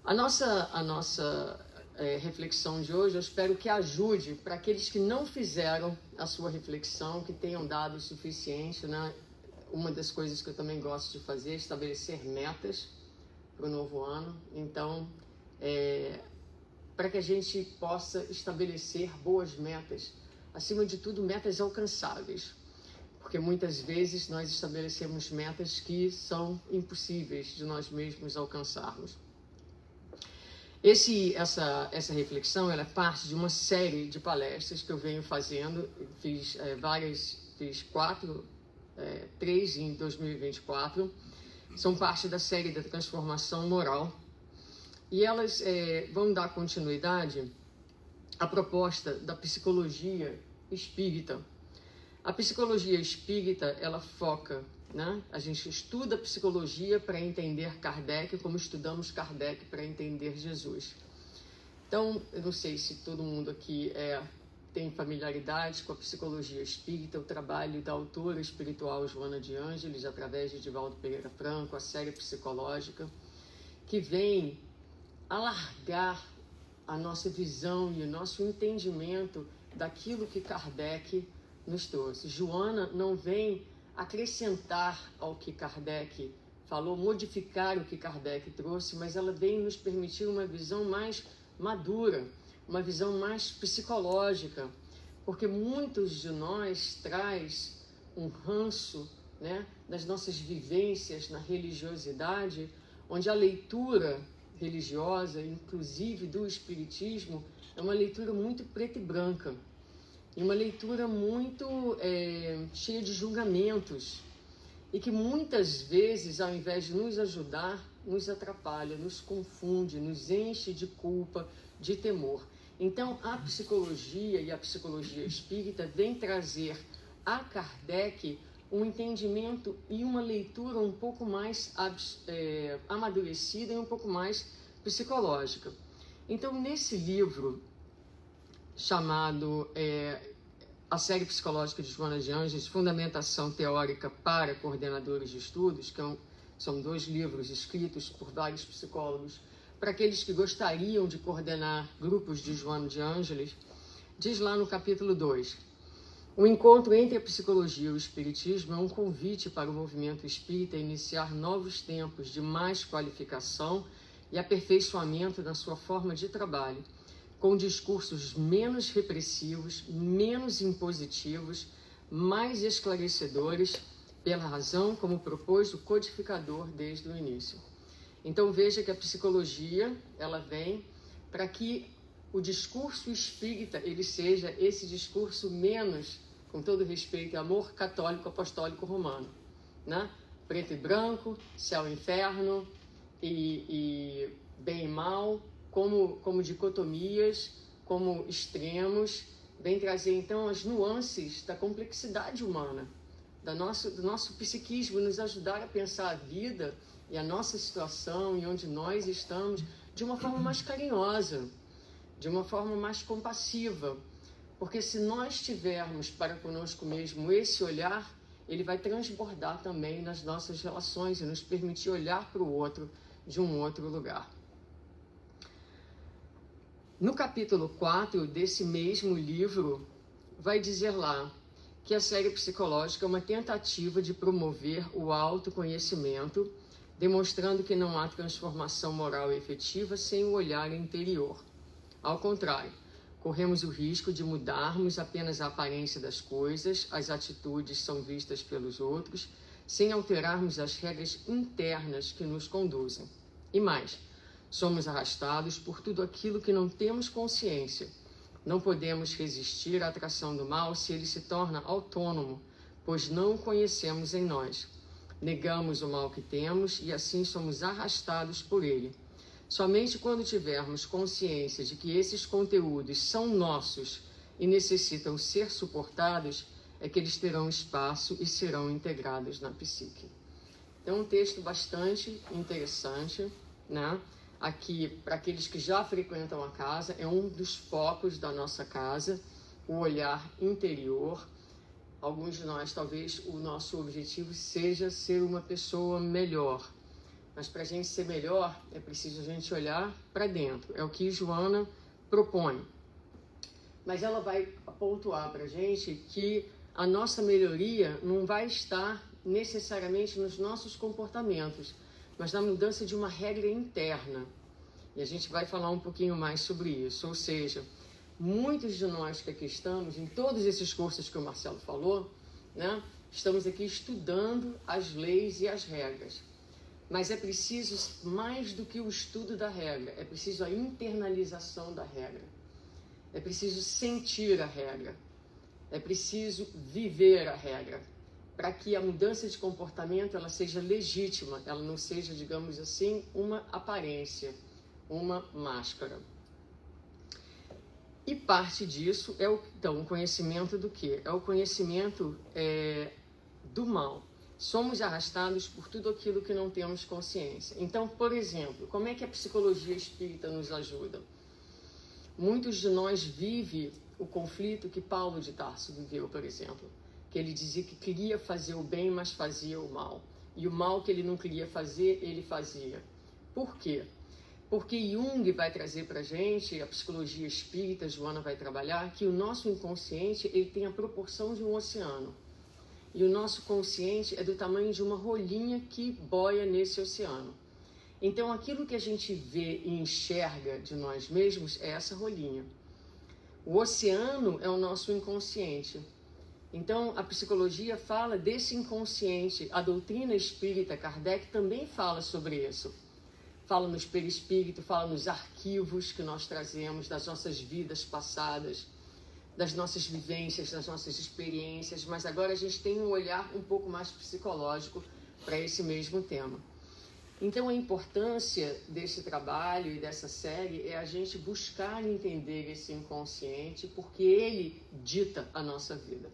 A nossa reflexão de hoje, eu espero que ajude para aqueles que não fizeram a sua reflexão, que tenham dado o suficiente, né? Uma das coisas que eu também gosto de fazer é estabelecer metas para o novo ano. Então, para que a gente possa estabelecer boas metas, acima de tudo, metas alcançáveis. Porque muitas vezes nós estabelecemos metas que são impossíveis de nós mesmos alcançarmos. Essa reflexão, ela é parte de uma série de palestras que eu venho fazendo. Fiz três em 2024. São parte da série da transformação moral. E elas vão dar continuidade à proposta da psicologia espírita. A psicologia espírita, ela foca, né? A gente estuda psicologia para entender Kardec, como estudamos Kardec para entender Jesus. Então, eu não sei se todo mundo aqui tem familiaridade com a psicologia espírita, o trabalho da autora espiritual Joana de Ângeles, através de Divaldo Pereira Franco, a série psicológica, que vem alargar a nossa visão e o nosso entendimento daquilo que Kardec nos trouxe. Joana não vem acrescentar ao que Kardec falou, modificar o que Kardec trouxe, mas ela vem nos permitir uma visão mais madura, uma visão mais psicológica, porque muitos de nós traz um ranço, né, das nossas vivências na religiosidade, onde a leitura religiosa, inclusive do Espiritismo, é uma leitura muito preta e branca, e uma leitura muito cheia de julgamentos, e que muitas vezes, ao invés de nos ajudar, nos atrapalha, nos confunde, nos enche de culpa, de temor. Então, a psicologia e a psicologia espírita vem trazer a Kardec um entendimento e uma leitura um pouco mais amadurecida e um pouco mais psicológica. Então, nesse livro chamado A Série Psicológica de Joana de Ângeles, Fundamentação Teórica para Coordenadores de Estudos, que são 2 livros escritos por vários psicólogos, para aqueles que gostariam de coordenar grupos de Joana de Ângeles, diz lá no capítulo 2, o encontro entre a psicologia e o espiritismo é um convite para o movimento espírita iniciar novos tempos de mais qualificação e aperfeiçoamento na sua forma de trabalho, com discursos menos repressivos, menos impositivos, mais esclarecedores, pela razão como propôs o codificador desde o início. Então veja que a psicologia, ela vem para que o discurso espírita, ele seja esse discurso menos, com todo respeito e amor, católico, apostólico, romano, né? Preto e branco, céu e inferno, e bem e mal, como dicotomias, como extremos, vem trazer então as nuances da complexidade humana, do nosso psiquismo, nos ajudar a pensar a vida e a nossa situação e onde nós estamos de uma forma mais carinhosa, de uma forma mais compassiva, porque se nós tivermos para conosco mesmo esse olhar, ele vai transbordar também nas nossas relações e nos permitir olhar para o outro de um outro lugar. No capítulo 4 desse mesmo livro, vai dizer lá que a série psicológica é uma tentativa de promover o autoconhecimento, demonstrando que não há transformação moral efetiva sem o olhar interior. Ao contrário, corremos o risco de mudarmos apenas a aparência das coisas, as atitudes são vistas pelos outros, sem alterarmos as regras internas que nos conduzem. E mais, somos arrastados por tudo aquilo que não temos consciência. Não podemos resistir à atração do mal se ele se torna autônomo, pois não o conhecemos em nós. Negamos o mal que temos e assim somos arrastados por ele. Somente quando tivermos consciência de que esses conteúdos são nossos e necessitam ser suportados, é que eles terão espaço e serão integrados na psique. Então, um texto bastante interessante, né? Aqui, para aqueles que já frequentam a casa, é um dos focos da nossa casa, o olhar interior. Alguns de nós, talvez, o nosso objetivo seja ser uma pessoa melhor, Mas para a gente ser melhor, é preciso a gente olhar para dentro. É o que Joana propõe. Mas ela vai pontuar para a gente que a nossa melhoria não vai estar necessariamente nos nossos comportamentos, mas na mudança de uma regra interna. E a gente vai falar um pouquinho mais sobre isso. Ou seja, muitos de nós que aqui estamos, em todos esses cursos que o Marcelo falou, né, estamos aqui estudando as leis e as regras. Mas é preciso mais do que o estudo da regra, é preciso a internalização da regra. É preciso sentir a regra. É preciso viver a regra, para que a mudança de comportamento ela seja legítima, ela não seja, digamos assim, uma aparência, uma máscara. E parte disso é então, o conhecimento do quê? É o conhecimento do mal. Somos arrastados por tudo aquilo que não temos consciência. Então, por exemplo, como é que a psicologia espírita nos ajuda? Muitos de nós vivem o conflito que Paulo de Tarso viveu, por exemplo, que ele dizia que queria fazer o bem, mas fazia o mal. E o mal que ele não queria fazer, ele fazia. Por quê? Porque Jung vai trazer para a gente, a psicologia espírita, Joana vai trabalhar, que o nosso inconsciente ele tem a proporção de um oceano. E o nosso consciente é do tamanho de uma rolinha que boia nesse oceano. Então, aquilo que a gente vê e enxerga de nós mesmos é essa rolinha. O oceano é o nosso inconsciente. Então, a psicologia fala desse inconsciente. A doutrina espírita, Kardec, também fala sobre isso. Fala no perispírito, fala nos arquivos que nós trazemos das nossas vidas passadas, das nossas vivências, das nossas experiências, mas agora a gente tem um olhar um pouco mais psicológico para esse mesmo tema. Então, a importância desse trabalho e dessa série é a gente buscar entender esse inconsciente, porque ele dita a nossa vida.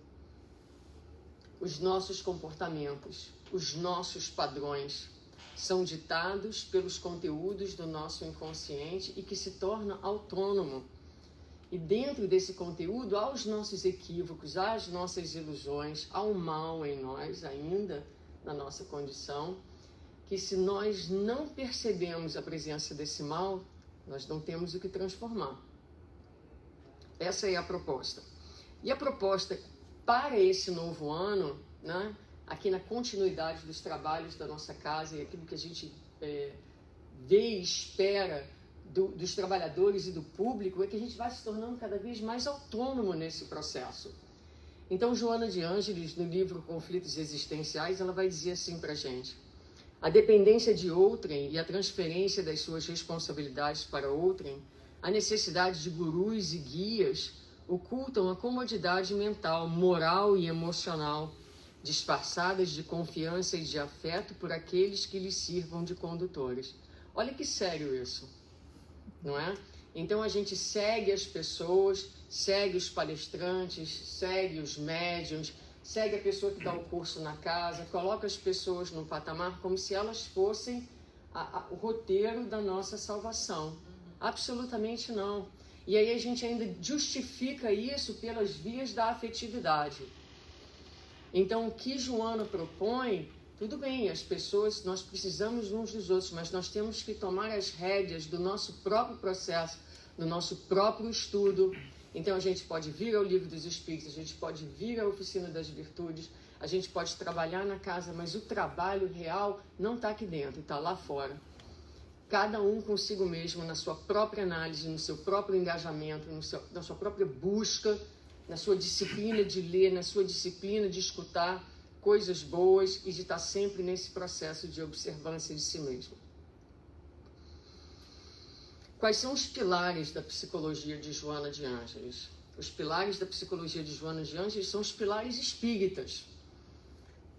Os nossos comportamentos, os nossos padrões são ditados pelos conteúdos do nosso inconsciente e que se torna autônomo. E dentro desse conteúdo há os nossos equívocos, há as nossas ilusões, há o mal em nós ainda, na nossa condição, que se nós não percebemos a presença desse mal, nós não temos o que transformar. Essa é a proposta. E a proposta para esse novo ano, né, aqui na continuidade dos trabalhos da nossa casa e aquilo que a gente vê e espera dos trabalhadores e do público, é que a gente vai se tornando cada vez mais autônomo nesse processo. Então, Joana de Ângeles, no livro Conflitos Existenciais, ela vai dizer assim para a gente: a dependência de outrem e a transferência das suas responsabilidades para outrem, a necessidade de gurus e guias, ocultam a comodidade mental, moral e emocional, disfarçadas de confiança e de afeto por aqueles que lhes sirvam de condutores. Olha que sério isso, não é? Então a gente segue as pessoas, segue os palestrantes, segue os médiuns, segue a pessoa que dá o curso na casa, coloca as pessoas no patamar como se elas fossem o roteiro da nossa salvação. Absolutamente não. E aí a gente ainda justifica isso pelas vias da afetividade. Então, o que Joana propõe, tudo bem, as pessoas, nós precisamos uns dos outros, mas nós temos que tomar as rédeas do nosso próprio processo, do nosso próprio estudo. Então, a gente pode vir ao Livro dos Espíritos, a gente pode vir à Oficina das Virtudes, a gente pode trabalhar na casa, mas o trabalho real não está aqui dentro, está lá fora. Cada um consigo mesmo, na sua própria análise, no seu próprio engajamento, na sua própria busca, na sua disciplina de ler, na sua disciplina de escutar coisas boas e de estar sempre nesse processo de observância de si mesmo. Quais são os pilares da psicologia de Joana de Ângeles? Os pilares da psicologia de Joana de Ângeles são os pilares espíritas.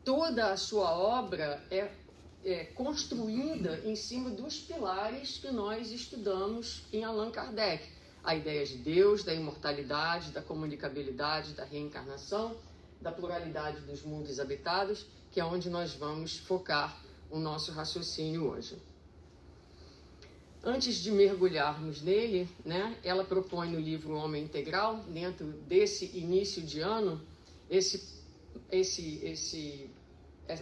Toda a sua obra é construída em cima dos pilares que nós estudamos em Allan Kardec. A ideia de Deus, da imortalidade, da comunicabilidade, da reencarnação, da pluralidade dos mundos habitados, que é onde nós vamos focar o nosso raciocínio hoje. Antes de mergulharmos nele, né, ela propõe no livro Homem Integral, dentro desse início de ano,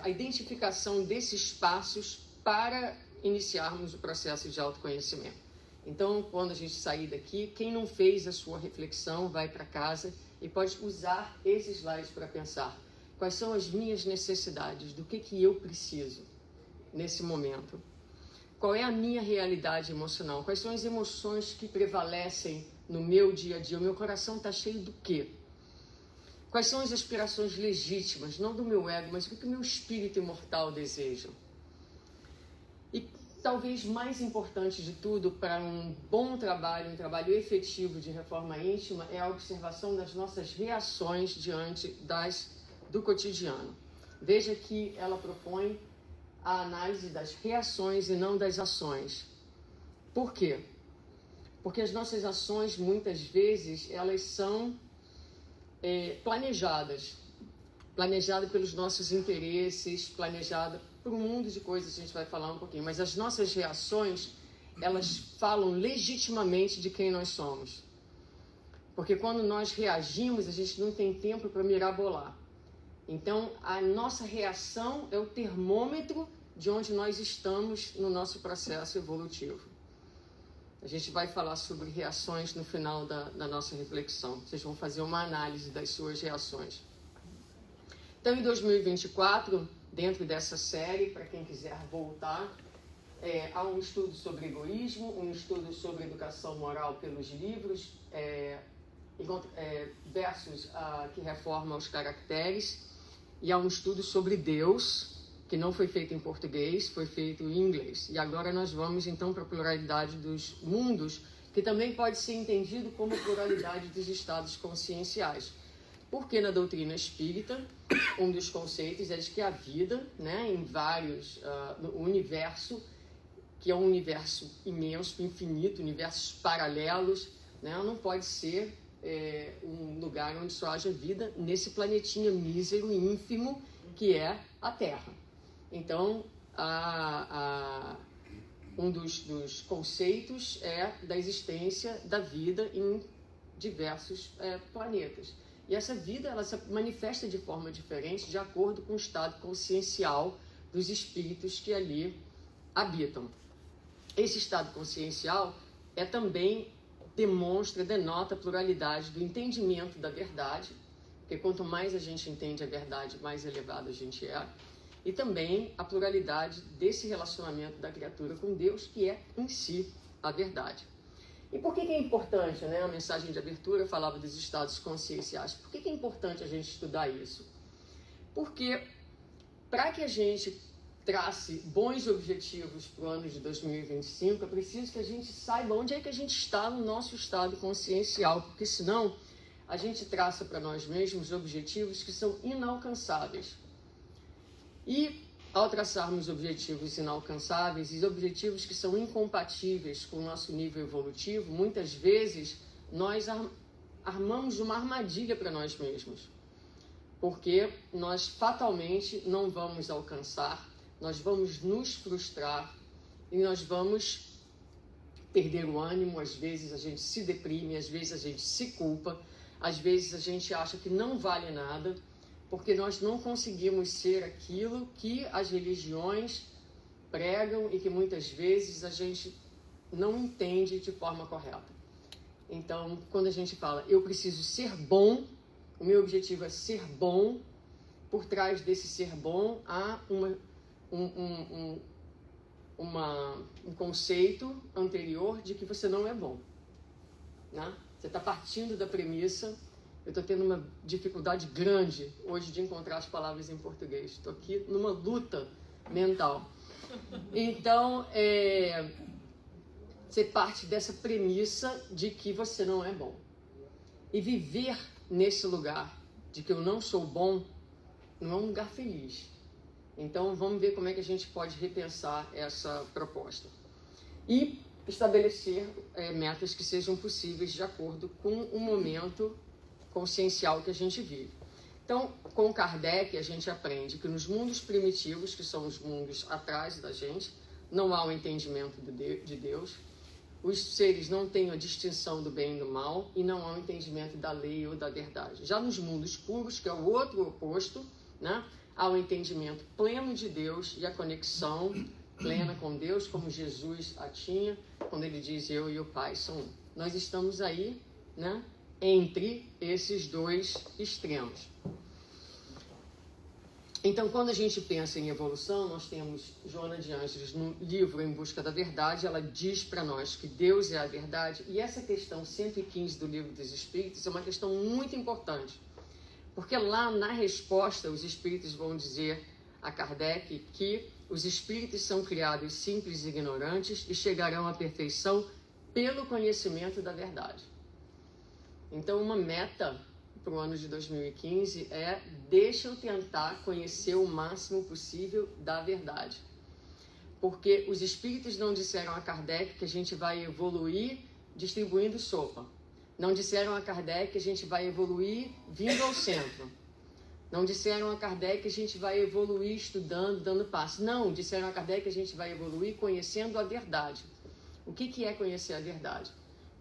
a identificação desses passos para iniciarmos o processo de autoconhecimento. Então, quando a gente sair daqui, quem não fez a sua reflexão, vai para casa e pode usar esses slides para pensar quais são as minhas necessidades, do que eu preciso nesse momento. Qual é a minha realidade emocional? Quais são as emoções que prevalecem no meu dia a dia? O meu coração está cheio do quê? Quais são as aspirações legítimas, não do meu ego, mas do que o meu espírito imortal deseja? E talvez mais importante de tudo para um bom trabalho, um trabalho efetivo de reforma íntima, é a observação das nossas reações diante do cotidiano. Veja que ela propõe a análise das reações e não das ações. Por quê? Porque as nossas ações, muitas vezes, elas são planejadas pelos nossos interesses, planejada por um mundo de coisas, a gente vai falar um pouquinho, mas as nossas reações, elas falam legitimamente de quem nós somos. Porque quando nós reagimos, a gente não tem tempo para mirabolar. Então, a nossa reação é o termômetro de onde nós estamos no nosso processo evolutivo. A gente vai falar sobre reações no final da nossa reflexão. Vocês vão fazer uma análise das suas reações. Então, em 2024, dentro dessa série, para quem quiser voltar, há um estudo sobre egoísmo, um estudo sobre educação moral pelos livros, versus que reforma os caracteres, e há um estudo sobre Deus, que não foi feito em português, foi feito em inglês. E agora nós vamos então para a pluralidade dos mundos, que também pode ser entendido como pluralidade dos estados conscienciais. Porque na doutrina espírita, um dos conceitos é de que a vida, né, em vários, no universo, que é um universo imenso, infinito, universos paralelos, né, não pode ser um lugar onde só haja vida nesse planetinha mísero e ínfimo que é a Terra. Então, um dos conceitos é da existência da vida em diversos planetas. E essa vida, ela se manifesta de forma diferente de acordo com o estado consciencial dos espíritos que ali habitam. Esse estado consciencial também denota a pluralidade do entendimento da verdade, porque quanto mais a gente entende a verdade, mais elevado a gente é, e também a pluralidade desse relacionamento da criatura com Deus, que é em si a verdade. E por que é importante, né? A mensagem de abertura falava dos estados conscienciais. Por que é importante a gente estudar isso? Porque para que a gente trace bons objetivos para o ano de 2025, é preciso que a gente saiba onde é que a gente está no nosso estado consciencial, porque senão a gente traça para nós mesmos objetivos que são inalcançáveis. E ao traçarmos objetivos inalcançáveis e objetivos que são incompatíveis com o nosso nível evolutivo, muitas vezes nós armamos uma armadilha para nós mesmos, porque nós fatalmente não vamos alcançar, nós vamos nos frustrar e nós vamos perder o ânimo, às vezes a gente se deprime, às vezes a gente se culpa, às vezes a gente acha que não vale nada, porque nós não conseguimos ser aquilo que as religiões pregam e que muitas vezes a gente não entende de forma correta. Então, quando a gente fala, eu preciso ser bom, o meu objetivo é ser bom, por trás desse ser bom há um conceito anterior de que você não é bom, né? Você está partindo da premissa. Eu estou tendo uma dificuldade grande hoje de encontrar as palavras em português. Estou aqui numa luta mental. Então, você parte dessa premissa de que você não é bom. E viver nesse lugar de que eu não sou bom não é um lugar feliz. Então, vamos ver como é que a gente pode repensar essa proposta. E estabelecer metas que sejam possíveis de acordo com o momento consciencial que a gente vive. Então, com Kardec, a gente aprende que nos mundos primitivos, que são os mundos atrás da gente, não há o entendimento de Deus, os seres não têm a distinção do bem e do mal, e não há o entendimento da lei ou da verdade. Já nos mundos puros, que é o outro oposto, né, há o entendimento pleno de Deus e a conexão plena com Deus, como Jesus a tinha, quando ele diz eu e o Pai são um. Nós estamos aí, né, entre esses dois extremos. Então, quando a gente pensa em evolução, nós temos Joana de Ângeles no livro Em Busca da Verdade, ela diz para nós que Deus é a verdade, e essa questão 115 do Livro dos Espíritos é uma questão muito importante, porque lá na resposta os Espíritos vão dizer a Kardec que os Espíritos são criados simples e ignorantes e chegarão à perfeição pelo conhecimento da verdade. Então, uma meta para o ano de 2015 é: deixa eu tentar conhecer o máximo possível da verdade. Porque os Espíritos não disseram a Kardec que a gente vai evoluir distribuindo sopa. Não disseram a Kardec que a gente vai evoluir vindo ao centro. Não disseram a Kardec que a gente vai evoluir estudando, dando passo. Não, disseram a Kardec que a gente vai evoluir conhecendo a verdade. O que é conhecer a verdade?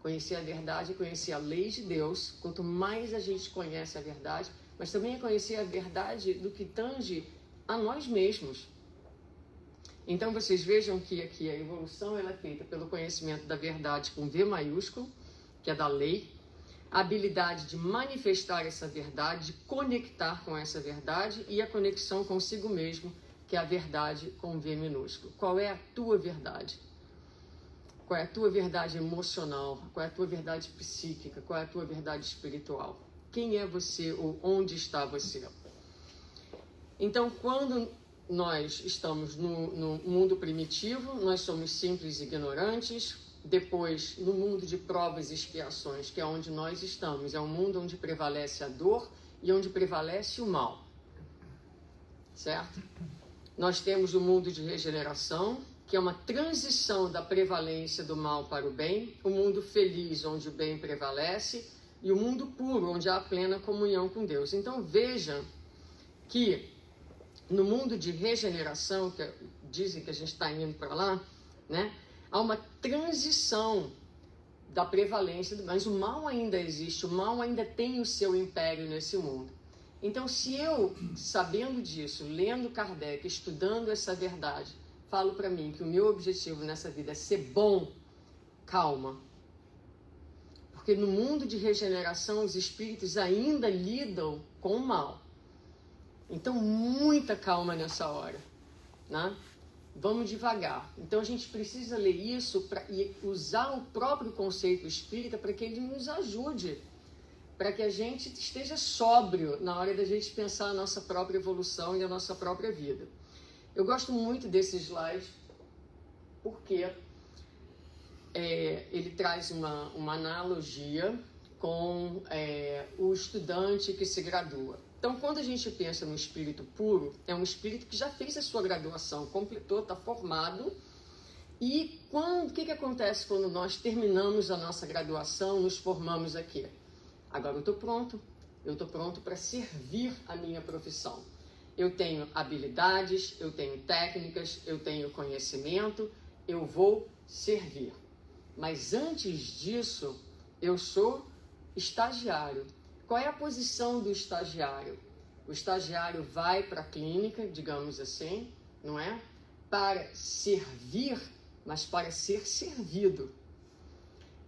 Conhecer a verdade é conhecer a lei de Deus. Quanto mais a gente conhece a verdade, mas também é conhecer a verdade do que tange a nós mesmos. Então vocês vejam que aqui a evolução ela é feita pelo conhecimento da verdade com V maiúsculo, que é da lei, a habilidade de manifestar essa verdade, de conectar com essa verdade, e a conexão consigo mesmo, que é a verdade com V minúsculo. Qual é a tua verdade? Qual é a tua verdade emocional? Qual é a tua verdade psíquica? Qual é a tua verdade espiritual? Quem é você ou onde está você? Então, quando nós estamos no mundo primitivo, nós somos simples e ignorantes. Depois, no mundo de provas e expiações, que é onde nós estamos, é um mundo onde prevalece a dor e onde prevalece o mal. Certo? Nós temos o mundo de regeneração, que é uma transição da prevalência do mal para o bem, o mundo feliz, onde o bem prevalece, e o mundo puro, onde há plena comunhão com Deus. Então veja que no mundo de regeneração, que dizem que a gente está indo para lá, né, há uma transição da prevalência, mas o mal ainda existe, o mal ainda tem o seu império nesse mundo. Então, se eu, sabendo disso, lendo Kardec, estudando essa verdade, falo para mim que o meu objetivo nessa vida é ser bom, calma. Porque no mundo de regeneração, os espíritos ainda lidam com o mal. Então, muita calma nessa hora, né? Vamos devagar. Então, a gente precisa ler isso e usar o próprio conceito espírita para que ele nos ajude, para que a gente esteja sóbrio na hora da gente pensar a nossa própria evolução e a nossa própria vida. Eu gosto muito desse slide porque ele traz uma analogia com o estudante que se gradua. Então, quando a gente pensa no espírito puro, é um espírito que já fez a sua graduação, completou, está formado. E o que acontece quando nós terminamos a nossa graduação, nos formamos aqui? Agora eu estou pronto para servir a minha profissão. Eu tenho habilidades, eu tenho técnicas, eu tenho conhecimento, eu vou servir. Mas antes disso, eu sou estagiário. Qual é a posição do estagiário? O estagiário vai para a clínica, digamos assim, não é? Para servir, mas para ser servido.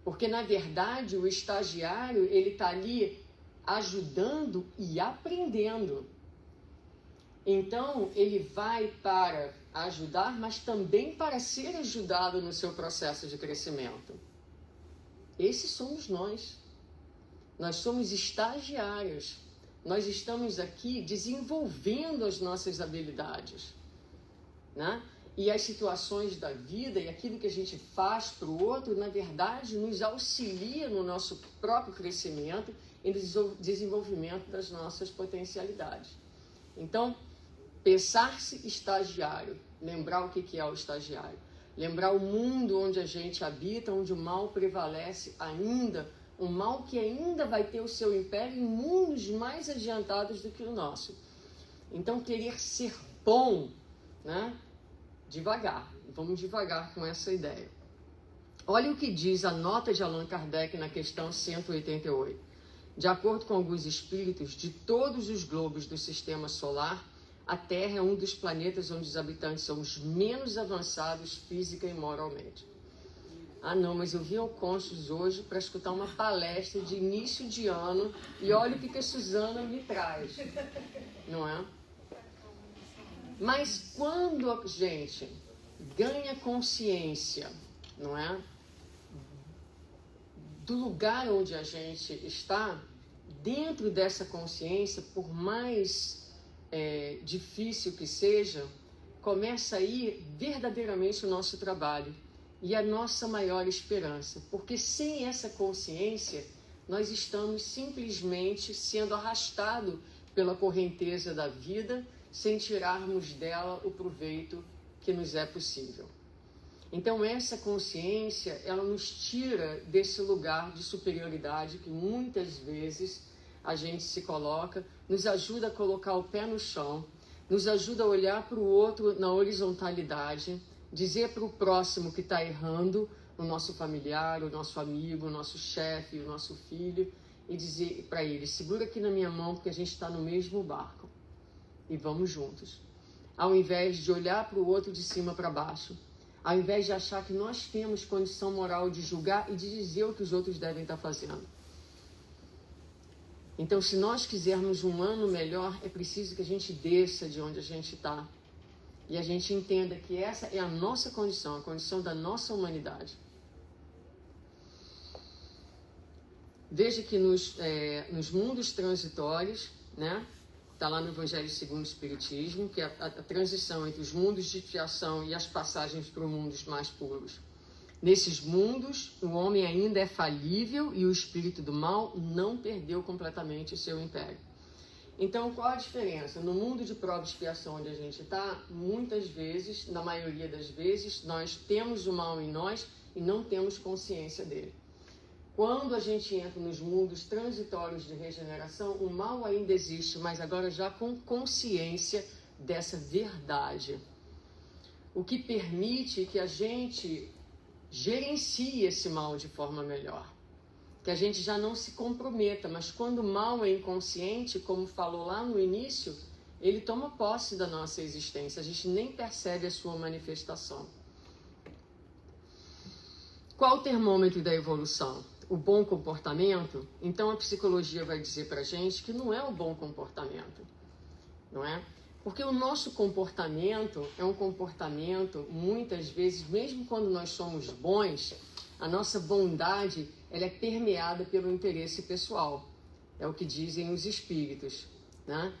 Porque, na verdade, o estagiário, ele está ali ajudando e aprendendo. Então, ele vai para ajudar, mas também para ser ajudado no seu processo de crescimento. Esses somos nós. Nós somos estagiários. Nós estamos aqui desenvolvendo as nossas habilidades, né? E as situações da vida e aquilo que a gente faz para o outro, na verdade, nos auxilia no nosso próprio crescimento e no desenvolvimento das nossas potencialidades. Então, pensar-se estagiário, lembrar o que é o estagiário, lembrar o mundo onde a gente habita, onde o mal prevalece ainda, um mal que ainda vai ter o seu império em mundos mais adiantados do que o nosso. Então, querer ser bom, né? Devagar, vamos devagar com essa ideia. Olha o que diz a nota de Allan Kardec na questão 188. De acordo com alguns espíritos, de todos os globos do sistema solar, a Terra é um dos planetas onde os habitantes são os menos avançados física e moralmente. Ah não, mas eu vim ao Conchos hoje para escutar uma palestra de início de ano e olha o que a Suzana me traz, não é? Mas quando a gente ganha consciência, não é? Do lugar onde a gente está, dentro dessa consciência, por mais difícil que seja, começa aí verdadeiramente o nosso trabalho e a nossa maior esperança, porque sem essa consciência nós estamos simplesmente sendo arrastados pela correnteza da vida sem tirarmos dela o proveito que nos é possível. Então essa consciência, ela nos tira desse lugar de superioridade que muitas vezes a gente se coloca, nos ajuda a colocar o pé no chão, nos ajuda a olhar para o outro na horizontalidade, dizer para o próximo que está errando, o nosso familiar, o nosso amigo, o nosso chefe, o nosso filho, e dizer para ele, segura aqui na minha mão porque a gente está no mesmo barco e vamos juntos. Ao invés de olhar para o outro de cima para baixo, ao invés de achar que nós temos condição moral de julgar e de dizer o que os outros devem estar fazendo. Então, se nós quisermos um ano melhor, é preciso que a gente desça de onde a gente está e a gente entenda que essa é a nossa condição, a condição da nossa humanidade. Veja que nos mundos transitórios, né? Está lá no Evangelho segundo o Espiritismo, que é a transição entre os mundos de expiação e as passagens para os mundos mais puros. Nesses mundos, o homem ainda é falível e o espírito do mal não perdeu completamente o seu império. Então, qual a diferença? No mundo de prova e expiação onde a gente está, muitas vezes, na maioria das vezes, nós temos o mal em nós e não temos consciência dele. Quando a gente entra nos mundos transitórios de regeneração, o mal ainda existe, mas agora já com consciência dessa verdade. O que permite que a gente gerencie esse mal de forma melhor. Que a gente já não se comprometa, mas quando o mal é inconsciente, como falou lá no início, ele toma posse da nossa existência, a gente nem percebe a sua manifestação. Qual o termômetro da evolução? O bom comportamento? Então a psicologia vai dizer pra gente que não é o bom comportamento, não é? Porque o nosso comportamento é um comportamento, muitas vezes, mesmo quando nós somos bons, a nossa bondade ela é permeada pelo interesse pessoal. É o que dizem os espíritos, né?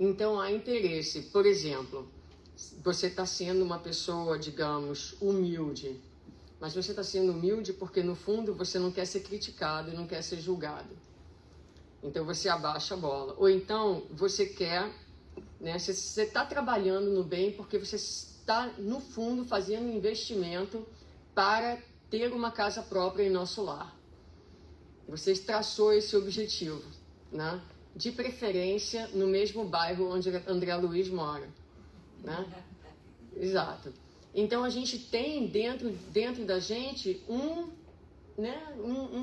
Então há interesse. Por exemplo, você está sendo uma pessoa, digamos, humilde, mas você está sendo humilde porque, no fundo, você não quer ser criticado e não quer ser julgado. Então você abaixa a bola. Ou então você quer... Você está trabalhando no bem porque você está, no fundo, fazendo um investimento para ter uma casa própria em nosso lar. Você traçou esse objetivo, né? De preferência no mesmo bairro onde André Luiz mora, né? Exato. Então a gente tem dentro da gente um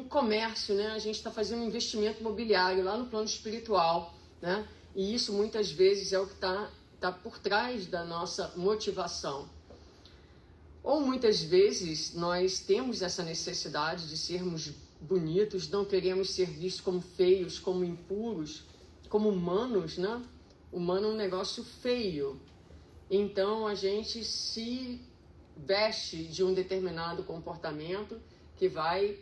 comércio, né? A gente está fazendo um investimento imobiliário lá no plano espiritual, né? E isso muitas vezes é o que está por trás da nossa motivação. Ou muitas vezes nós temos essa necessidade de sermos bonitos, não queremos ser vistos como feios, como impuros, como humanos, né? Humano é um negócio feio. Então a gente se veste de um determinado comportamento que vai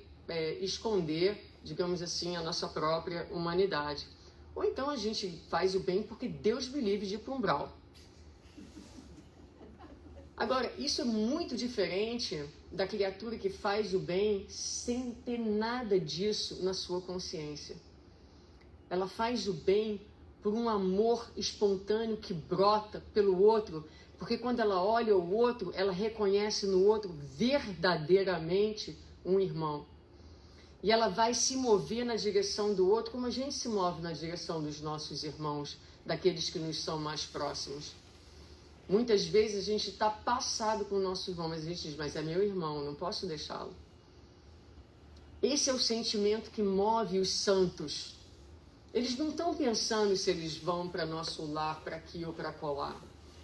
esconder, digamos assim, a nossa própria humanidade. Ou então a gente faz o bem porque Deus me livre de ir para o umbral. Agora, isso é muito diferente da criatura que faz o bem sem ter nada disso na sua consciência. Ela faz o bem por um amor espontâneo que brota pelo outro, porque quando ela olha o outro, ela reconhece no outro verdadeiramente um irmão. E ela vai se mover na direção do outro como a gente se move na direção dos nossos irmãos, daqueles que nos são mais próximos. Muitas vezes a gente está passado com o nosso irmão, mas a gente diz, mas é meu irmão, não posso deixá-lo. Esse é o sentimento que move os santos. Eles não estão pensando se eles vão para nosso lar, para aqui ou para colar.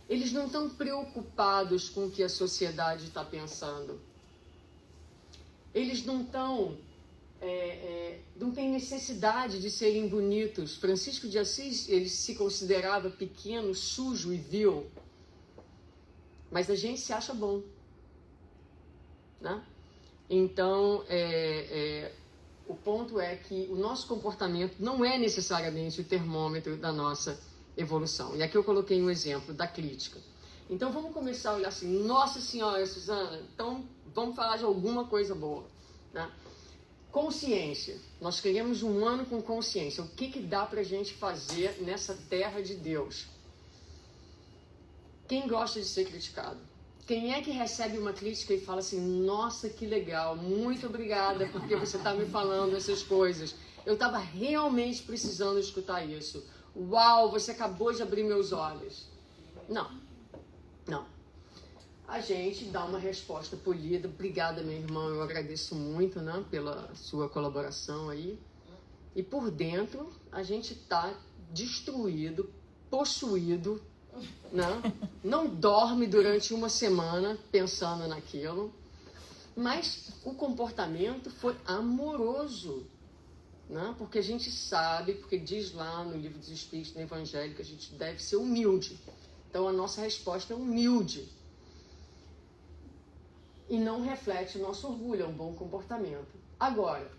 Eles não estão preocupados com o que a sociedade está pensando. Eles não estão... não tem necessidade de serem bonitos. Francisco de Assis, ele se considerava pequeno, sujo e vil. Mas a gente se acha bom, né? Então, o ponto é que o nosso comportamento não é necessariamente o termômetro da nossa evolução. E aqui eu coloquei um exemplo da crítica. Então, vamos começar a olhar assim, nossa senhora, Suzana, então vamos falar de alguma coisa boa, né? Consciência. Nós queremos um ano com consciência. O que dá pra gente fazer nessa terra de Deus? Quem gosta de ser criticado? Quem é que recebe uma crítica e fala assim, nossa, que legal, muito obrigada porque você está me falando essas coisas. Eu estava realmente precisando escutar isso. Uau, você acabou de abrir meus olhos. Não, não. A gente dá uma resposta polida. Obrigada, meu irmão, eu agradeço muito, né, pela sua colaboração aí. E por dentro, a gente está destruído, possuído, né? Não dorme durante uma semana pensando naquilo, mas o comportamento foi amoroso, né? Porque a gente sabe, porque diz lá no Livro dos Espíritos, no Evangelho, que a gente deve ser humilde. Então a nossa resposta é humilde e não reflete o nosso orgulho, é um bom comportamento. Agora,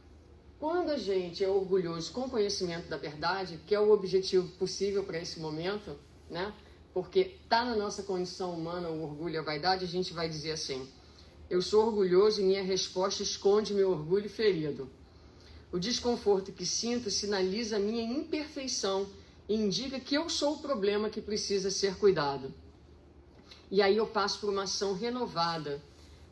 quando a gente é orgulhoso com conhecimento da verdade, que é o objetivo possível para esse momento, né? Porque está na nossa condição humana o orgulho e a vaidade, a gente vai dizer assim, eu sou orgulhoso e minha resposta esconde meu orgulho ferido. O desconforto que sinto sinaliza a minha imperfeição e indica que eu sou o problema que precisa ser cuidado. E aí eu passo por uma ação renovada.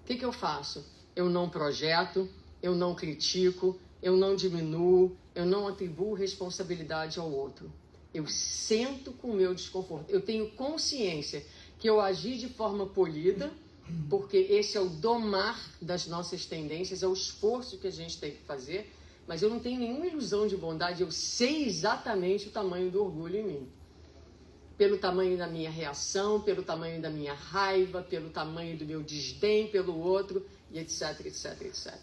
O que eu faço? Eu não projeto, eu não critico, eu não diminuo, eu não atribuo responsabilidade ao outro. Eu sento com o meu desconforto. Eu tenho consciência que eu agi de forma polida, porque esse é o domar das nossas tendências, é o esforço que a gente tem que fazer, mas eu não tenho nenhuma ilusão de bondade, eu sei exatamente o tamanho do orgulho em mim. Pelo tamanho da minha reação, pelo tamanho da minha raiva, pelo tamanho do meu desdém pelo outro, e etc, etc, etc.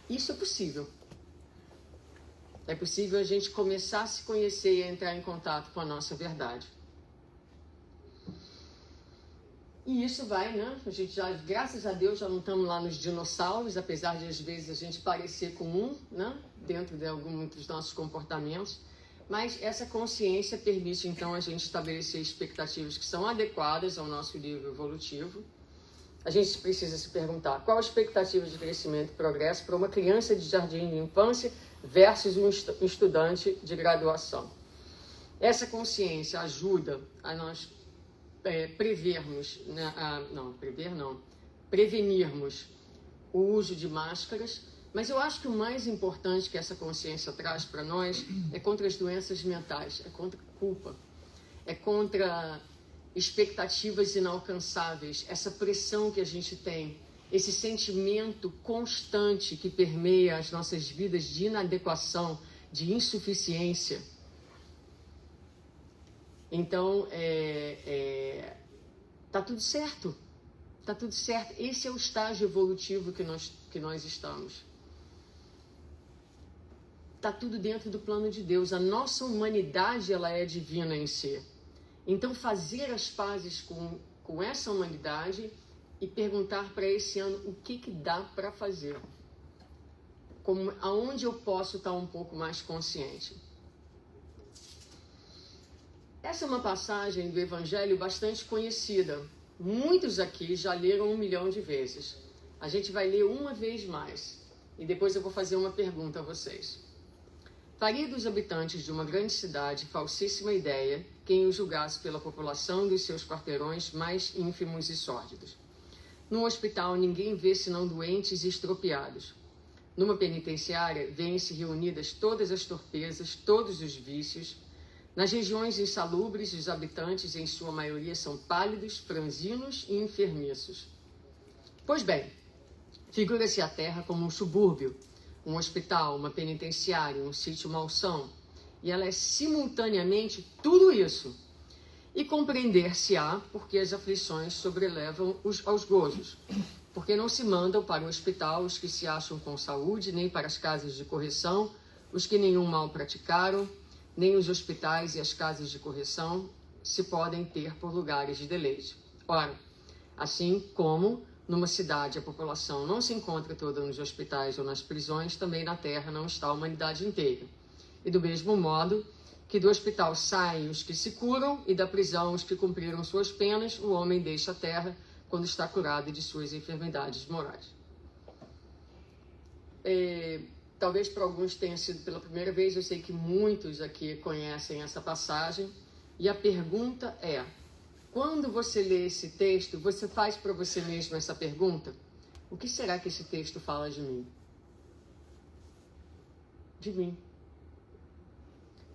Isso é possível. É possível a gente começar a se conhecer e a entrar em contato com a nossa verdade. E isso vai, né? A gente já, graças a Deus, já não estamos lá nos dinossauros, apesar de às vezes a gente parecer com um, né? Dentro de alguns dos nossos comportamentos. Mas essa consciência permite, então, a gente estabelecer expectativas que são adequadas ao nosso nível evolutivo. A gente precisa se perguntar qual a expectativa de crescimento e progresso para uma criança de jardim de infância versus um estudante de graduação. Essa consciência ajuda a nós prevenirmos o uso de máscaras, mas eu acho que o mais importante que essa consciência traz para nós é contra as doenças mentais, é contra a culpa, é contra expectativas inalcançáveis, essa pressão que a gente tem, esse sentimento constante que permeia as nossas vidas de inadequação, de insuficiência. Então, tá tudo certo. Tá tudo certo. Esse é o estágio evolutivo que nós estamos. Tá tudo dentro do plano de Deus. A nossa humanidade, ela é divina em si. Então, fazer as pazes com essa humanidade e perguntar para esse ano o que dá para fazer. Aonde eu posso estar um pouco mais consciente. Essa é uma passagem do Evangelho bastante conhecida. Muitos aqui já leram 1 milhão de vezes. A gente vai ler uma vez mais. E depois eu vou fazer uma pergunta a vocês. Faria dos habitantes de uma grande cidade falsíssima ideia quem os julgasse pela população dos seus quarteirões mais ínfimos e sórdidos. Num hospital ninguém vê senão doentes e estropiados. Numa penitenciária vêem-se reunidas todas as torpezas, todos os vícios. Nas regiões insalubres, os habitantes, em sua maioria, são pálidos, franzinos e enfermiços. Pois bem, figura-se a terra como um subúrbio, um hospital, uma penitenciária, um sítio malsão. E ela é simultaneamente tudo isso. E compreender-se-á porque as aflições sobrelevam aos gozos. Porque não se mandam para o hospital os que se acham com saúde, nem para as casas de correção os que nenhum mal praticaram, nem os hospitais e as casas de correção se podem ter por lugares de deleite. Ora, assim como numa cidade a população não se encontra toda nos hospitais ou nas prisões, também na terra não está a humanidade inteira. E do mesmo modo que do hospital saem os que se curam e da prisão os que cumpriram suas penas, o homem deixa a terra quando está curado de suas enfermidades morais. Talvez para alguns tenha sido pela primeira vez, eu sei que muitos aqui conhecem essa passagem, e a pergunta é, quando você lê esse texto, você faz para você mesmo essa pergunta? O que será que esse texto fala de mim? De mim.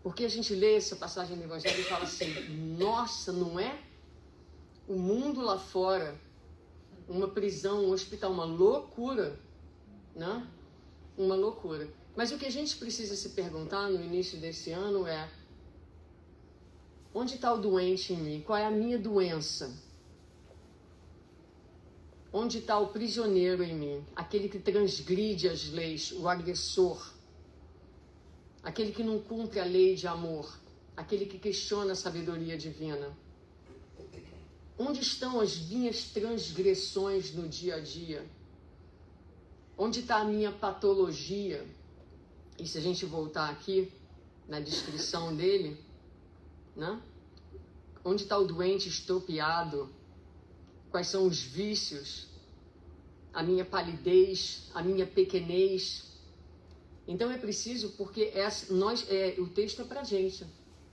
Porque a gente lê essa passagem do Evangelho e fala assim, nossa, não é? O mundo lá fora, uma prisão, um hospital, uma loucura, né? Uma loucura. Mas o que a gente precisa se perguntar no início desse ano é, onde está o doente em mim? Qual é a minha doença? Onde está o prisioneiro em mim? Aquele que transgride as leis, o agressor. Aquele que não cumpre a lei de amor. Aquele que questiona a sabedoria divina. Onde estão as minhas transgressões no dia a dia? Onde está a minha patologia? E se a gente voltar aqui na descrição dele, né? Onde está o doente estropiado? Quais são os vícios? A minha palidez? A minha pequenez? Então é preciso, porque o texto é para a gente.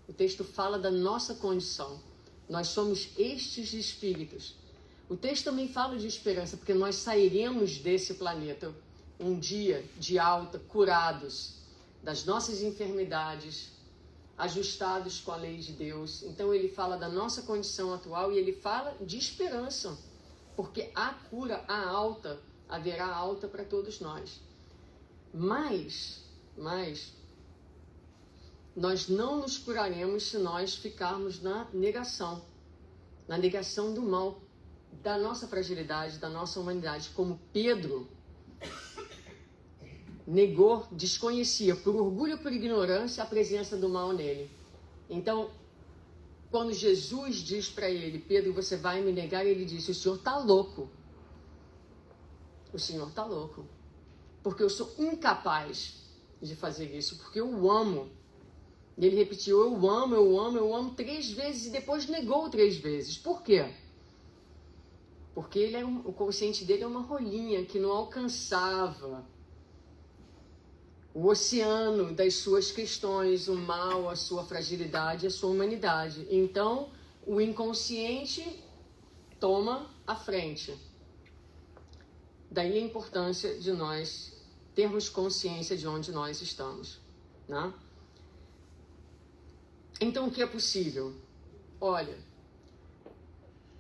O texto fala da nossa condição. Nós somos estes espíritos. O texto também fala de esperança, porque nós sairemos desse planeta um dia de alta, curados das nossas enfermidades, ajustados com a lei de Deus. Então ele fala da nossa condição atual e ele fala de esperança, porque há cura, há alta, haverá alta para todos nós. Mas nós não nos curaremos se nós ficarmos na negação do mal, da nossa fragilidade, da nossa humanidade, como Pedro negou, desconhecia, por orgulho ou por ignorância, a presença do mal nele. Então, quando Jesus diz para ele, Pedro, você vai me negar, ele disse, o senhor está louco. O senhor está louco. Porque eu sou incapaz de fazer isso, porque eu o amo. E ele repetiu, eu amo 3 vezes e depois negou 3 vezes. Por quê? Porque o consciente dele é uma rolinha que não alcançava o oceano das suas questões, o mal, a sua fragilidade, a sua humanidade. Então, o inconsciente toma a frente. Daí a importância de nós termos consciência de onde nós estamos, né? Então, o que é possível? Olha,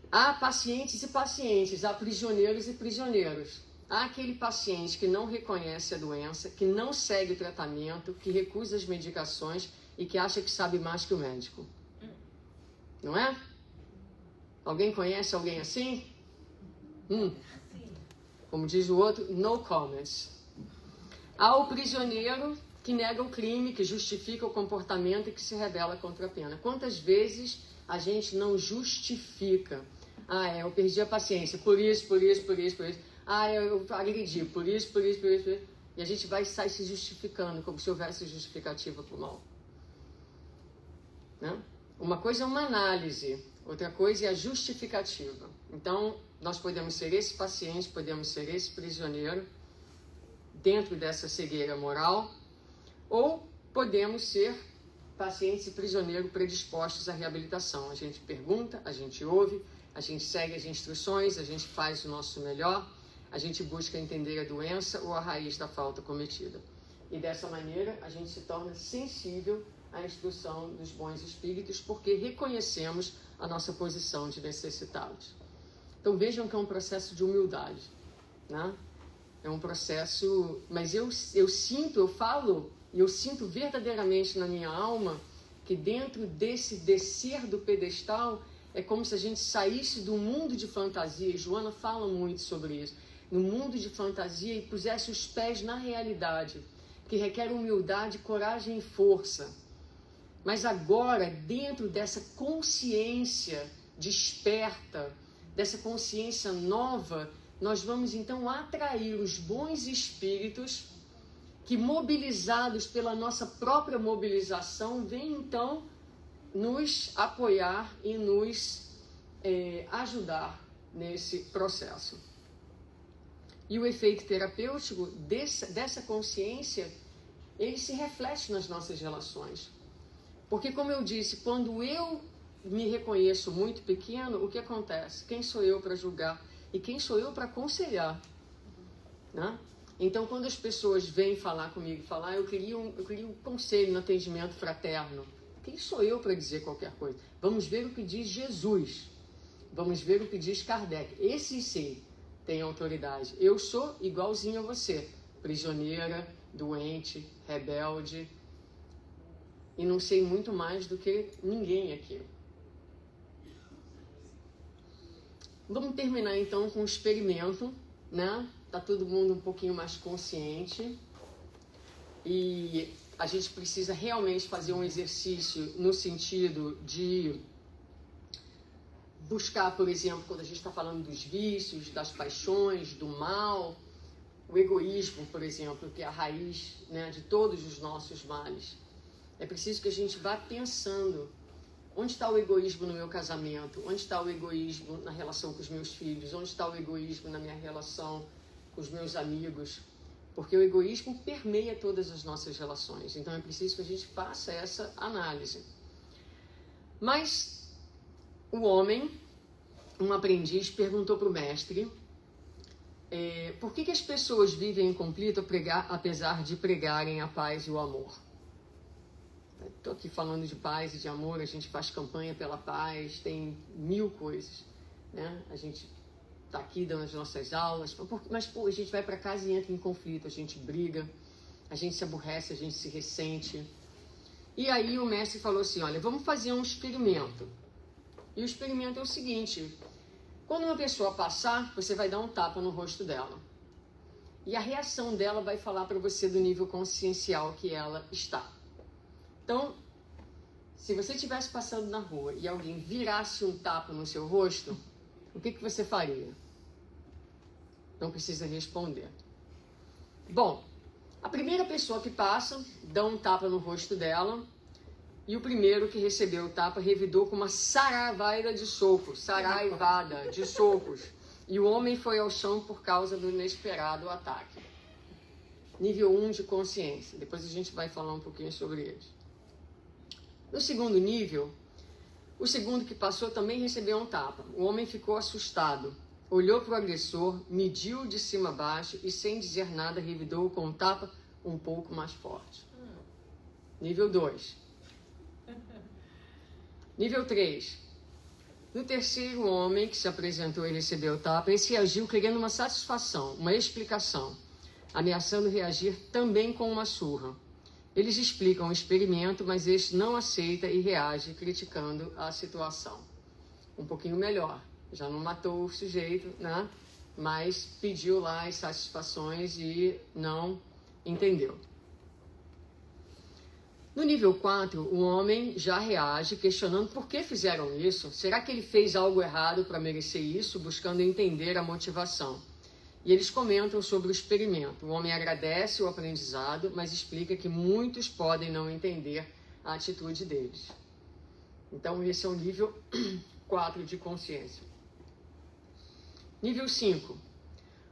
há pacientes e pacientes, há prisioneiros e prisioneiros. Há aquele paciente que não reconhece a doença, que não segue o tratamento, que recusa as medicações e que acha que sabe mais que o médico. Não é? Alguém conhece alguém assim? Como diz o outro, no comments. Há o prisioneiro que nega o crime, que justifica o comportamento e que se rebela contra a pena. Quantas vezes a gente não justifica? Eu perdi a paciência, por isso. Eu agredi, por isso. E a gente sai se justificando, como se houvesse justificativa para o mal. Né? Uma coisa é uma análise, outra coisa é a justificativa. Então, nós podemos ser esse paciente, podemos ser esse prisioneiro, dentro dessa cegueira moral, ou podemos ser pacientes e prisioneiros predispostos à reabilitação. A gente pergunta, a gente ouve, a gente segue as instruções, a gente faz o nosso melhor, a gente busca entender a doença ou a raiz da falta cometida. E dessa maneira a gente se torna sensível à instrução dos bons espíritos, porque reconhecemos a nossa posição de necessitados. Então vejam que é um processo de humildade, né? É um processo, mas eu sinto, eu falo E eu sinto verdadeiramente na minha alma que dentro desse descer do pedestal é como se a gente saísse do mundo de fantasia, e Joana fala muito sobre isso, no mundo de fantasia e pusesse os pés na realidade, que requer humildade, coragem e força. Mas agora, dentro dessa consciência desperta, dessa consciência nova, nós vamos então atrair os bons espíritos que, mobilizados pela nossa própria mobilização, vêm então nos apoiar e nos ajudar nesse processo. E o efeito terapêutico dessa consciência, ele se reflete nas nossas relações. Porque, como eu disse, quando eu me reconheço muito pequeno, o que acontece? Quem sou eu para julgar? E quem sou eu para aconselhar? Né? Então, quando as pessoas vêm falar comigo, falar, eu queria um conselho no atendimento fraterno. Quem sou eu para dizer qualquer coisa? Vamos ver o que diz Jesus. Vamos ver o que diz Kardec. Esse sim tem autoridade. Eu sou igualzinho a você. Prisioneira, doente, rebelde. E não sei muito mais do que ninguém aqui. Vamos terminar então com um experimento, né? Tá todo mundo um pouquinho mais consciente. E a gente precisa realmente fazer um exercício no sentido de buscar, por exemplo, quando a gente está falando dos vícios, das paixões, do mal, o egoísmo, por exemplo, que é a raiz, né, de todos os nossos males. É preciso que a gente vá pensando, onde está o egoísmo no meu casamento? Onde está o egoísmo na relação com os meus filhos? Onde está o egoísmo na minha relação com os meus amigos? Porque o egoísmo permeia todas as nossas relações. Então é preciso que a gente faça essa análise. Mas o homem, um aprendiz, perguntou para o mestre por que as pessoas vivem em conflito apesar de pregarem a paz e o amor? Estou aqui falando de paz e de amor, a gente faz campanha pela paz, tem mil coisas, né? A gente está aqui dando as nossas aulas, mas a gente vai para casa e entra em conflito, a gente briga, a gente se aborrece, a gente se ressente. E aí o mestre falou assim, olha, vamos fazer um experimento. E o experimento é o seguinte, quando uma pessoa passar, você vai dar um tapa no rosto dela. E a reação dela vai falar para você do nível consciencial que ela está. Então, se você estivesse passando na rua e alguém virasse um tapa no seu rosto, o que você faria? Não precisa responder. Bom, a primeira pessoa que passa, dá um tapa no rosto dela, e o primeiro que recebeu o tapa revidou com uma saraivada de socos, e o homem foi ao chão por causa do inesperado ataque. Nível 1 de consciência, depois a gente vai falar um pouquinho sobre eles. No segundo nível, o segundo que passou também recebeu um tapa. O homem ficou assustado, olhou para o agressor, mediu de cima a baixo e, sem dizer nada, revidou com um tapa um pouco mais forte. Nível 2. Nível 3. No terceiro homem que se apresentou e recebeu o tapa, esse reagiu querendo uma satisfação, uma explicação, ameaçando reagir também com uma surra. Eles explicam o experimento, mas este não aceita e reage criticando a situação. Um pouquinho melhor, já não matou o sujeito, né? Mas pediu lá as satisfações e não entendeu. No nível 4, o homem já reage questionando por que fizeram isso. Será que ele fez algo errado para merecer isso? Buscando entender a motivação. E eles comentam sobre o experimento. O homem agradece o aprendizado, mas explica que muitos podem não entender a atitude deles. Então, esse é o nível 4 de consciência. Nível 5.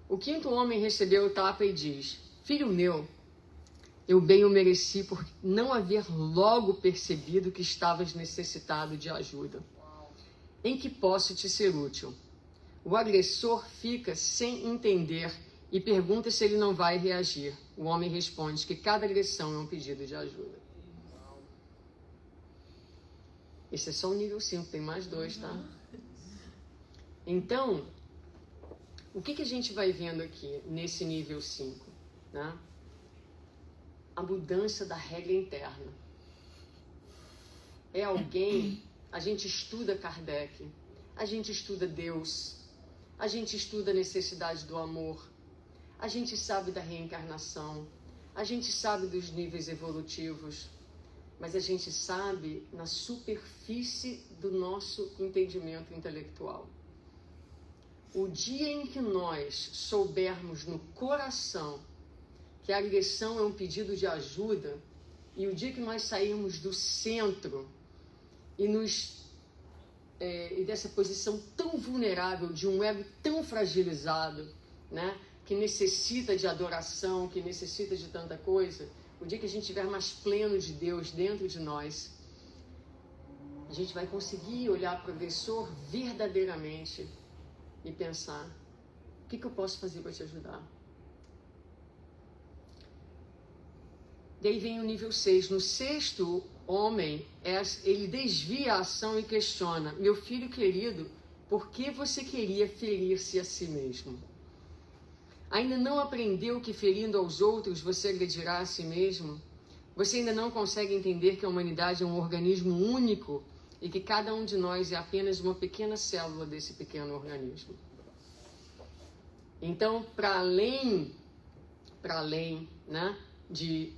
O quinto homem recebeu o tapa e diz, filho meu, eu bem o mereci por não haver logo percebido que estavas necessitado de ajuda. Em que posso te ser útil? O agressor fica sem entender e pergunta se ele não vai reagir. O homem responde que cada agressão é um pedido de ajuda. Esse é só o nível 5, tem mais 2, tá? Então, o que a gente vai vendo aqui nesse nível 5, né? a mudança da regra interna. É alguém, a gente estuda Kardec, a gente estuda Deus, a gente estuda a necessidade do amor, a gente sabe da reencarnação, a gente sabe dos níveis evolutivos, mas a gente sabe na superfície do nosso entendimento intelectual. O dia em que nós soubermos no coração que a agressão é um pedido de ajuda, e o dia que nós sairmos do centro e dessa posição tão vulnerável, de um ego tão fragilizado, né, que necessita de adoração, que necessita de tanta coisa, o dia que a gente estiver mais pleno de Deus dentro de nós, a gente vai conseguir olhar para o agressor verdadeiramente e pensar: o que eu posso fazer para te ajudar? Daí vem o nível 6. No sexto, homem, ele desvia a ação e questiona: meu filho querido, por que você queria ferir-se a si mesmo? Ainda não aprendeu que ferindo aos outros você agredirá a si mesmo? Você ainda não consegue entender que a humanidade é um organismo único e que cada um de nós é apenas uma pequena célula desse pequeno organismo? Então, para além, né, de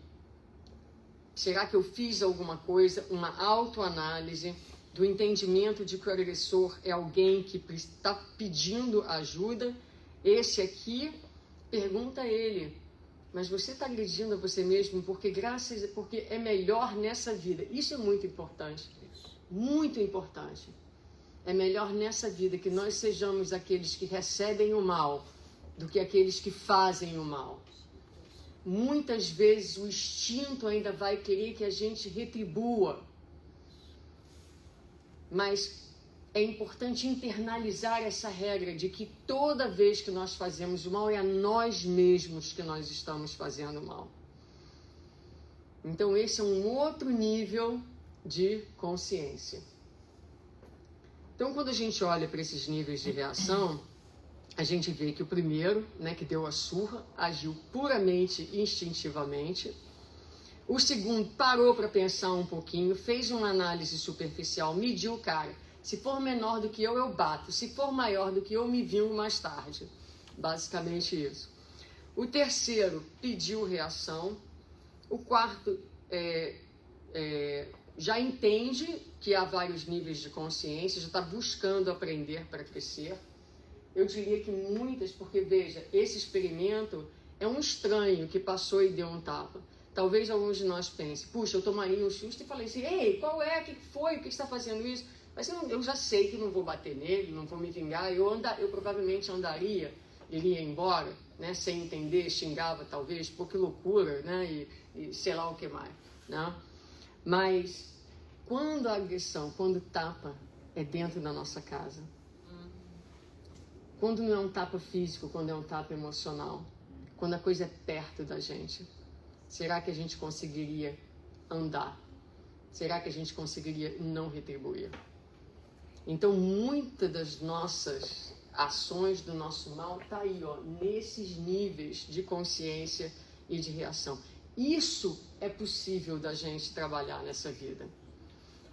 será que eu fiz alguma coisa, uma autoanálise do entendimento de que o agressor é alguém que está pedindo ajuda, esse aqui pergunta a ele: mas você está agredindo a você mesmo porque é melhor nessa vida? Isso é muito importante, muito importante. É melhor nessa vida que nós sejamos aqueles que recebem o mal do que aqueles que fazem o mal. Muitas vezes o instinto ainda vai querer que a gente retribua, mas é importante internalizar essa regra de que toda vez que nós fazemos o mal é a nós mesmos que nós estamos fazendo mal. Então esse é um outro nível de consciência. Então quando a gente olha para esses níveis de reação, a gente vê que o primeiro, né, que deu a surra, agiu puramente instintivamente. O segundo parou para pensar um pouquinho, fez uma análise superficial, mediu o cara. Se for menor do que eu bato. Se for maior do que eu, me vingo mais tarde. Basicamente isso. O terceiro pediu reação. O quarto já entende que há vários níveis de consciência, já está buscando aprender para crescer. Eu diria que muitas, porque veja, esse experimento é um estranho que passou e deu um tapa. Talvez alguns de nós pensem: puxa, eu tomaria um susto e falei assim: ei, qual é? O que foi? Por que você está fazendo isso? Mas eu já sei que não vou bater nele, não vou me vingar. Eu provavelmente andaria, iria embora, né, sem entender, xingava talvez, pô, que loucura, né, e sei lá o que mais, né? Mas quando a agressão, quando tapa, é dentro da nossa casa. Quando não é um tapa físico, quando é um tapa emocional, quando a coisa é perto da gente, será que a gente conseguiria andar? Será que a gente conseguiria não retribuir? Então, muitas das nossas ações, do nosso mal, está aí, ó, nesses níveis de consciência e de reação. Isso é possível da gente trabalhar nessa vida.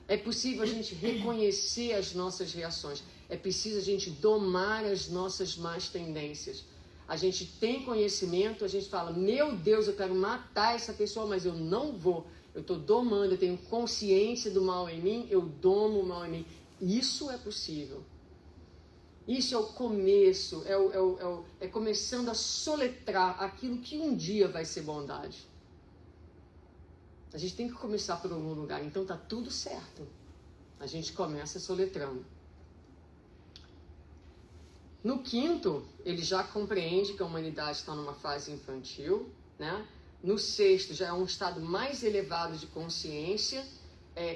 É possível a gente reconhecer as nossas reações. É preciso a gente domar as nossas más tendências. A gente tem conhecimento, a gente fala: meu Deus, eu quero matar essa pessoa, mas eu não vou. Eu estou domando, eu tenho consciência do mal em mim, eu domo o mal em mim. Isso é possível. Isso é o começo, é começando a soletrar aquilo que um dia vai ser bondade. A gente tem que começar por algum lugar, então tá tudo certo. A gente começa soletrando. No quinto, ele já compreende que a humanidade está numa fase infantil, né? No sexto, já é um estado mais elevado de consciência,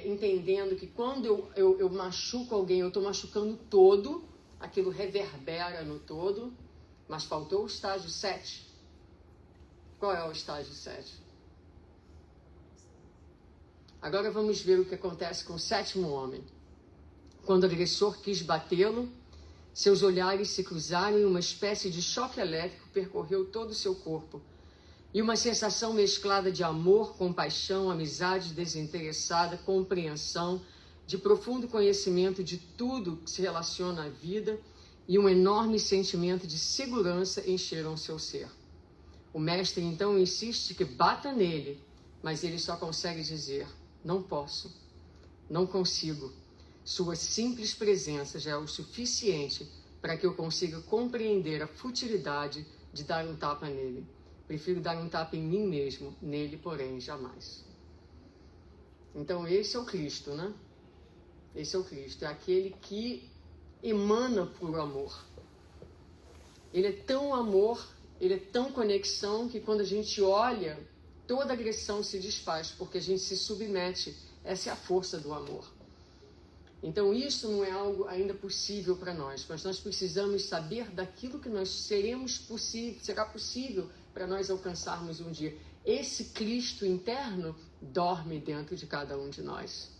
entendendo que quando eu machuco alguém, eu estou machucando todo, aquilo reverbera no todo, mas faltou o estágio 7. Qual é o estágio 7? Agora vamos ver o que acontece com o sétimo homem. Quando o agressor quis batê-lo, seus olhares se cruzaram e uma espécie de choque elétrico percorreu todo o seu corpo. E uma sensação mesclada de amor, compaixão, amizade desinteressada, compreensão, de profundo conhecimento de tudo que se relaciona à vida e um enorme sentimento de segurança encheram seu ser. O mestre então insiste que bata nele, mas ele só consegue dizer: não posso, não consigo. Sua simples presença já é o suficiente para que eu consiga compreender a futilidade de dar um tapa nele. Prefiro dar um tapa em mim mesmo, nele, porém, jamais. Então esse é o Cristo, né? Esse é o Cristo, é aquele que emana puro amor. Ele é tão amor, ele é tão conexão, que quando a gente olha, toda agressão se desfaz, porque a gente se submete. Essa é a força do amor. Então isso não é algo ainda possível para nós, mas nós precisamos saber daquilo que nós será possível para nós alcançarmos um dia. Esse Cristo interno dorme dentro de cada um de nós.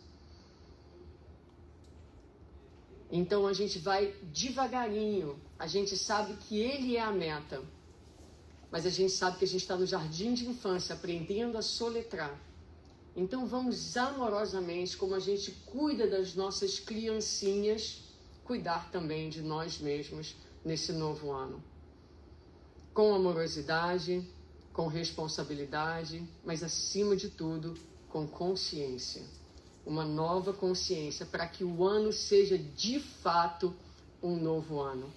Então a gente vai devagarinho, a gente sabe que Ele é a meta, mas a gente sabe que a gente está no jardim de infância, aprendendo a soletrar. Então vamos amorosamente, como a gente cuida das nossas criancinhas, cuidar também de nós mesmos nesse novo ano. Com amorosidade, com responsabilidade, mas acima de tudo, com consciência. Uma nova consciência para que o ano seja de fato um novo ano.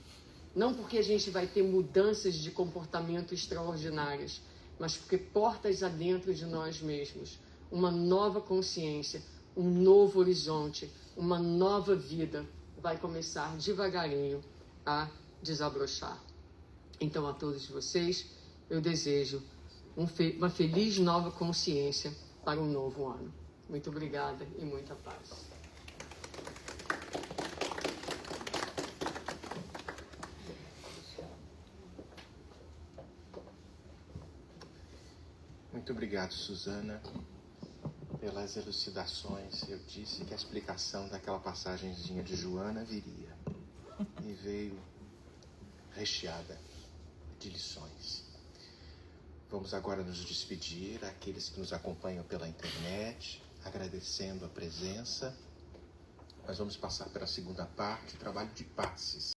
Não porque a gente vai ter mudanças de comportamento extraordinárias, mas porque portas adentro de nós mesmos, uma nova consciência, um novo horizonte, uma nova vida vai começar devagarinho a desabrochar. Então a todos vocês eu desejo uma feliz nova consciência para um novo ano. Muito obrigada e muita paz. Muito obrigado, Suzana, pelas elucidações. Eu disse que a explicação daquela passagenzinha de Joana viria. E veio recheada de lições. Vamos agora nos despedir, àqueles que nos acompanham pela internet, agradecendo a presença. Nós vamos passar para a segunda parte, trabalho de passes.